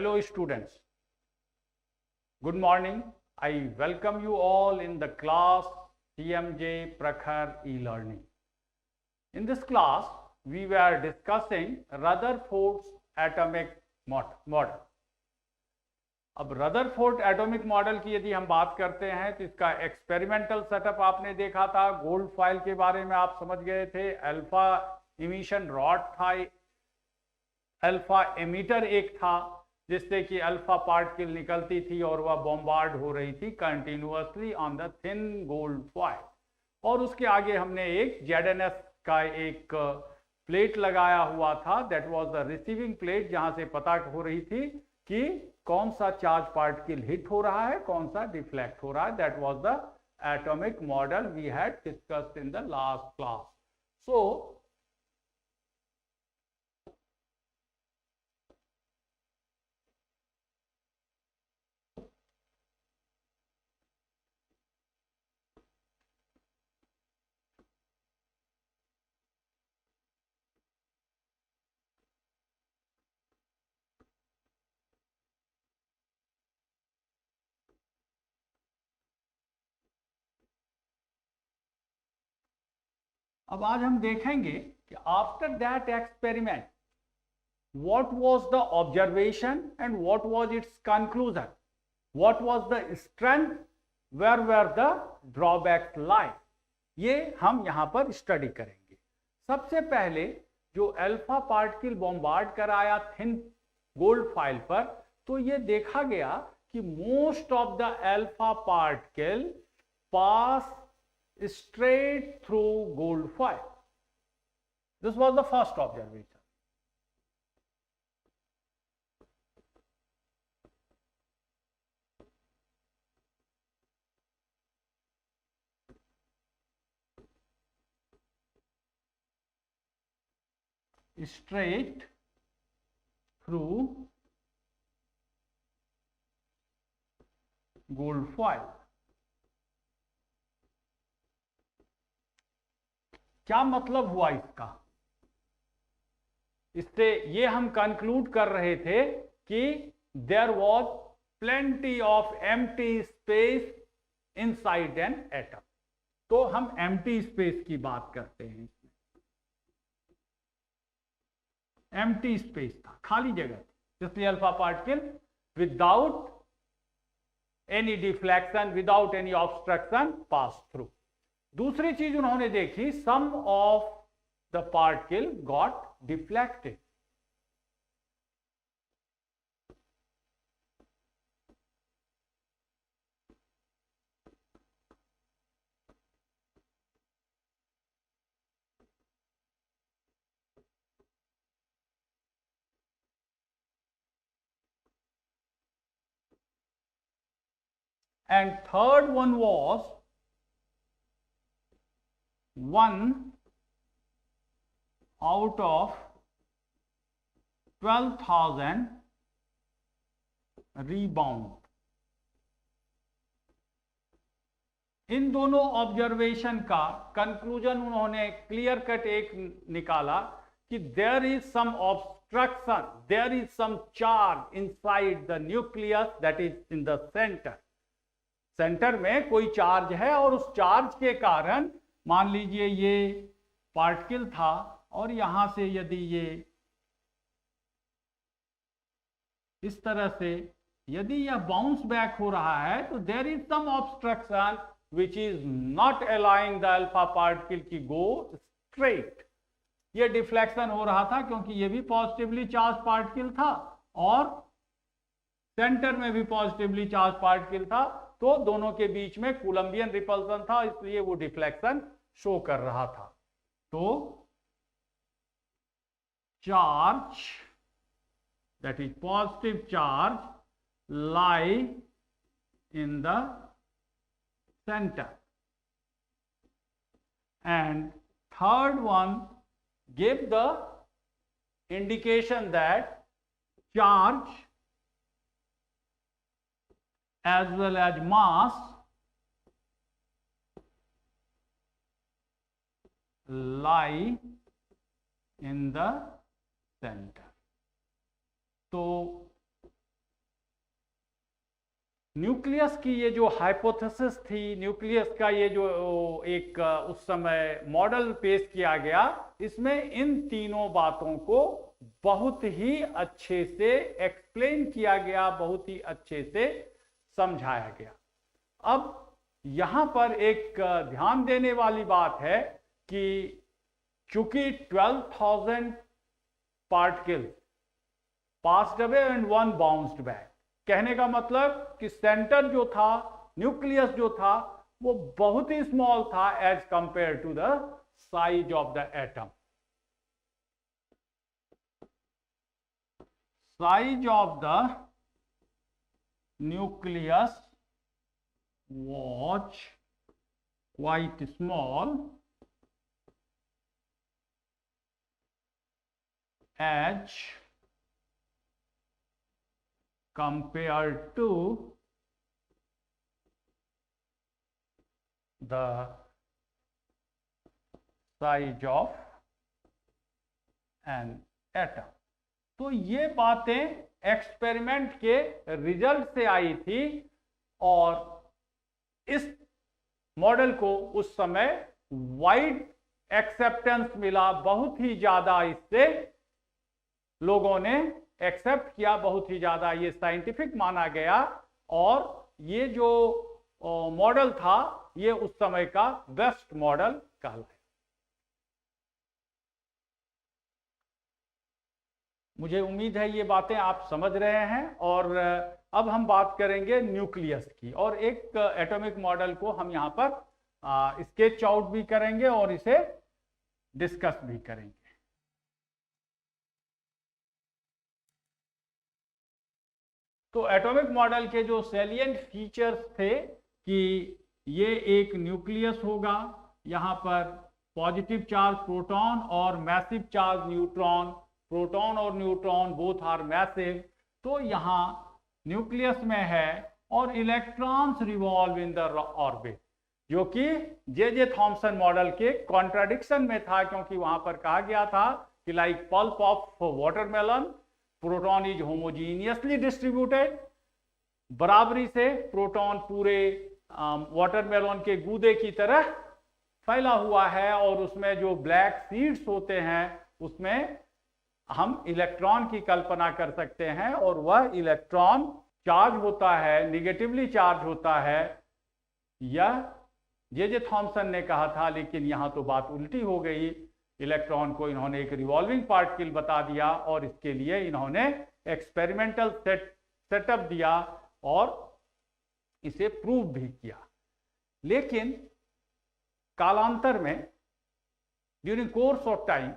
Hello students, good morning. I welcome you all in the class TMJ Prakhar e-learning. In this class, we were discussing Rutherford's atomic model. अब Rutherford atomic model की यदि हम बात करते हैं तो इसका एक्सपेरिमेंटल सेटअप आपने देखा था, गोल्ड फॉइल के बारे में आप समझ गए थे, अल्फा इमिशन रॉड था, अल्फा एमीटर एक था जिससे कि अल्फा पार्टिकल निकलती थी और वह बॉम्बार्ड हो रही थी continuously on the thin gold foil, और उसके आगे हमने एक ZNS का एक प्लेट लगाया हुआ था, that was the receiving plate, जहां से पता हो रही थी कि कौन सा चार्ज पार्टिकल हिट हो रहा है, कौन सा डिफ्लेक्ट हो रहा है. That was the atomic model we had discussed in the last class. So अब आज हम देखेंगे कि after that experiment what was the observation and what was its conclusion, what was the strength, where were the drawbacks lie, ये हम यहां पर study करेंगे. सबसे पहले जो अल्फा पार्टिकल बॉम्बार्ड कराया थिन गोल्ड फॉइल पर, तो ये देखा गया कि most of the alpha particle pass straight through gold foil. This was the first observation. Straight through gold foil. क्या मतलब हुआ इसका? इससे ये हम कंक्लूड कर रहे थे कि there was plenty of empty space inside an atom. तो हम एम्प्टी स्पेस की बात करते हैं. एम्प्टी स्पेस था, खाली जगह थी, इसलिए alpha particle without any deflection, without any obstruction pass through. दूसरी चीज उन्होंने देखी, some of the particle got deflected. And third one was one out of 12,000 rebound. इन दोनों ऑब्जर्वेशन का कंक्लूजन उन्होंने क्लियर कट एक निकाला कि there is some obstruction, there is some charge inside the nucleus, that is in the centre. Centre में कोई charge है और उस चार्ज के कारण, मान लीजिए ये पार्टिकल था और यहां से यदि ये इस तरह से यदि यह बाउंस बैक हो रहा है, तो there is some obstruction which is not allowing the alpha particle की गो स्ट्रेट. ये डिफ्लेक्शन हो रहा था क्योंकि ये भी पॉजिटिवली चार्ज पार्टिकल था और सेंटर में भी पॉजिटिवली चार्ज पार्टिकल था, तो दोनों के बीच में कूलम्बियन रिपल्सन था, इसलिए वो डिफ्लेक्शन शो कर रहा था. तो charge, that is positive charge, lie in the center. And third one gave the indication that charge as well as mass lie in the center. तो न्यूक्लियस की ये जो हाइपोथेसिस थी, न्यूक्लियस का ये जो एक उस समय मॉडल पेश किया गया, इसमें इन तीनों बातों को बहुत ही अच्छे से एक्सप्लेन किया गया, बहुत ही अच्छे से समझाया गया। अब यहां पर एक ध्यान देने वाली बात है कि चूंकि 12,000 particles passed away and one bounced back, कहने का मतलब कि सेंटर जो था, न्यूक्लियस जो था, वो बहुत ही स्मॉल था as compare to the size of the atom. Size of the nucleus was quite small as compared to the size of an atom। तो ये बातें एक्सपेरिमेंट के रिजल्ट से आई थी और इस मॉडल को उस समय वाइड एक्सेप्टेंस मिला, बहुत ही ज्यादा इससे लोगों ने एक्सेप्ट किया, बहुत ही ज्यादा ये साइंटिफिक माना गया और ये जो मॉडल था ये उस समय का बेस्ट मॉडल कहलाया। मुझे उम्मीद है ये बातें आप समझ रहे हैं और अब हम बात करेंगे न्यूक्लियस की और एक एटॉमिक मॉडल को हम यहां पर स्केच आउट भी करेंगे और इसे डिस्कस भी करेंगे। तो एटॉमिक मॉडल के जो सैलिएंट फीचर्स थे कि ये एक न्यूक्लियस होगा, यहां पर पॉजिटिव चार्ज प्रोटॉन और मैसिव चार्ज न्यूट्रॉन, प्रोटॉन और न्यूट्रॉन बोथ आर मैसिव, तो यहां न्यूक्लियस में है और electrons revolve in the orbit, जो कि जे थॉम्सन मॉडल के कॉन्ट्राडिक्शन में था, क्योंकि वहां पर कहा गया था कि like pulp of watermelon proton is homogeneously distributed, बराबरी से प्रोटॉन पूरे वाटरमेलन के गूदे की तरह फैला हुआ है और उसमें जो ब्लैक सीड्स होते हैं उसमें हम इलेक्ट्रॉन की कल्पना कर सकते हैं और वह इलेक्ट्रॉन चार्ज होता है, निगेटिवली चार्ज होता है। यह जे थॉम्सन ने कहा था, लेकिन यहां तो बात उल्टी हो गई, इलेक्ट्रॉन को इन्होंने एक रिवॉल्विंग पार्टिकल बता दिया और इसके लिए इन्होंने एक्सपेरिमेंटल सेटअप दिया और इसे प्रूव भी किया। लेकिन कालांतर में ड्यूरिंग कोर्स ऑफ टाइम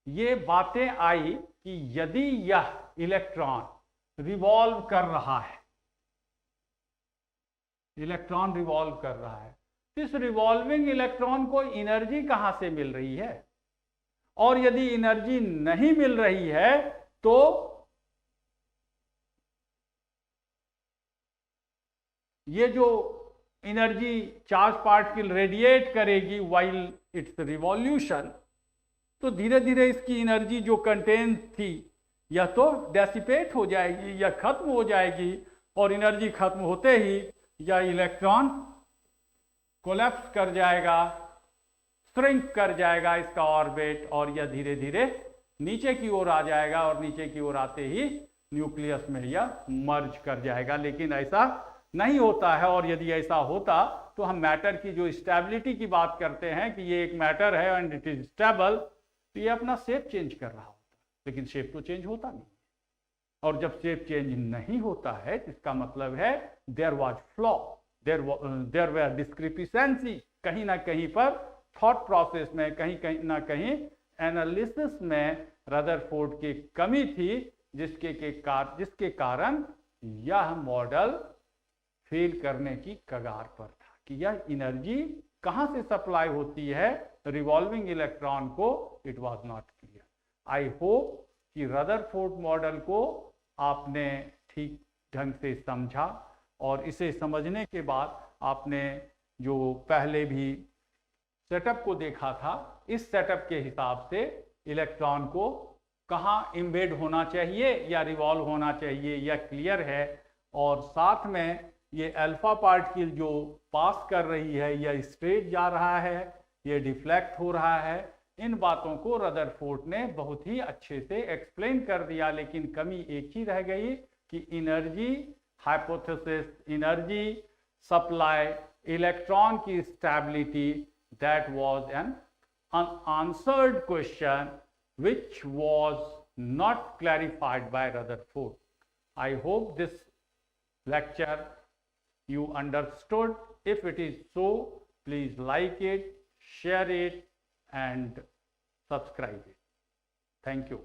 ये बातें आई कि यदि यह इलेक्ट्रॉन रिवॉल्व कर रहा है, इलेक्ट्रॉन रिवॉल्व कर रहा है, तो इस रिवॉल्विंग इलेक्ट्रॉन को एनर्जी कहां से मिल रही है, और यदि एनर्जी नहीं मिल रही है तो ये जो एनर्जी चार्ज पार्टिकल रेडिएट करेगी व्हाइल इट्स रिवॉल्यूशन, तो धीरे धीरे इसकी एनर्जी जो कंटेन थी यह तो डेसिपेट हो जाएगी, यह खत्म हो जाएगी और एनर्जी खत्म होते ही यह इलेक्ट्रॉन कोलैप्स कर जाएगा, श्रिंक कर जाएगा इसका ऑर्बिट और यह धीरे धीरे नीचे की ओर आ जाएगा और नीचे की ओर आते ही न्यूक्लियस में यह मर्ज कर जाएगा। लेकिन ऐसा नहीं होता है और यदि ऐसा होता तो हम मैटर की जो स्टेबिलिटी की बात करते हैं कि ये एक मैटर है एंड इट इज स्टेबल, तो ये अपना शेप चेंज कर रहा होता, लेकिन शेप तो चेंज होता नहीं। और जब शेप चेंज नहीं होता है इसका मतलब है there was flaw, there were discrepancy, कहीं ना कहीं पर थॉट प्रोसेस में, कहीं ना कहीं एनालिसिस में रदरफोर्ड की कमी थी, जिसके कारण यह मॉडल फेल करने की कगार पर था कि यह एनर्जी कहां से सप्लाई होती है रिवॉल्विंग इलेक्ट्रॉन को, it was not clear. I hope कि रदरफोर्ड मॉडल को आपने ठीक ढंग से समझा और इसे समझने के बाद आपने जो पहले भी सेटअप को देखा था, इस सेटअप के हिसाब से इलेक्ट्रॉन को कहाँ इम्बेड होना चाहिए या रिवॉल्व होना चाहिए यह क्लियर है। और साथ में ये अल्फा पार्टिकल जो पास कर रही है या स्ट्रेट जा रहा है, ये डिफ्लेक्ट हो रहा है, इन बातों को रदरफोर्ड ने बहुत ही अच्छे से एक्सप्लेन कर दिया। लेकिन कमी एक ही रह गई कि energy hypothesis, energy supply, electron की stability, that was an unanswered question which was not clarified by Rutherford. I hope this lecture you understood. If it is so, please like it, share it and subscribe it. Thank you.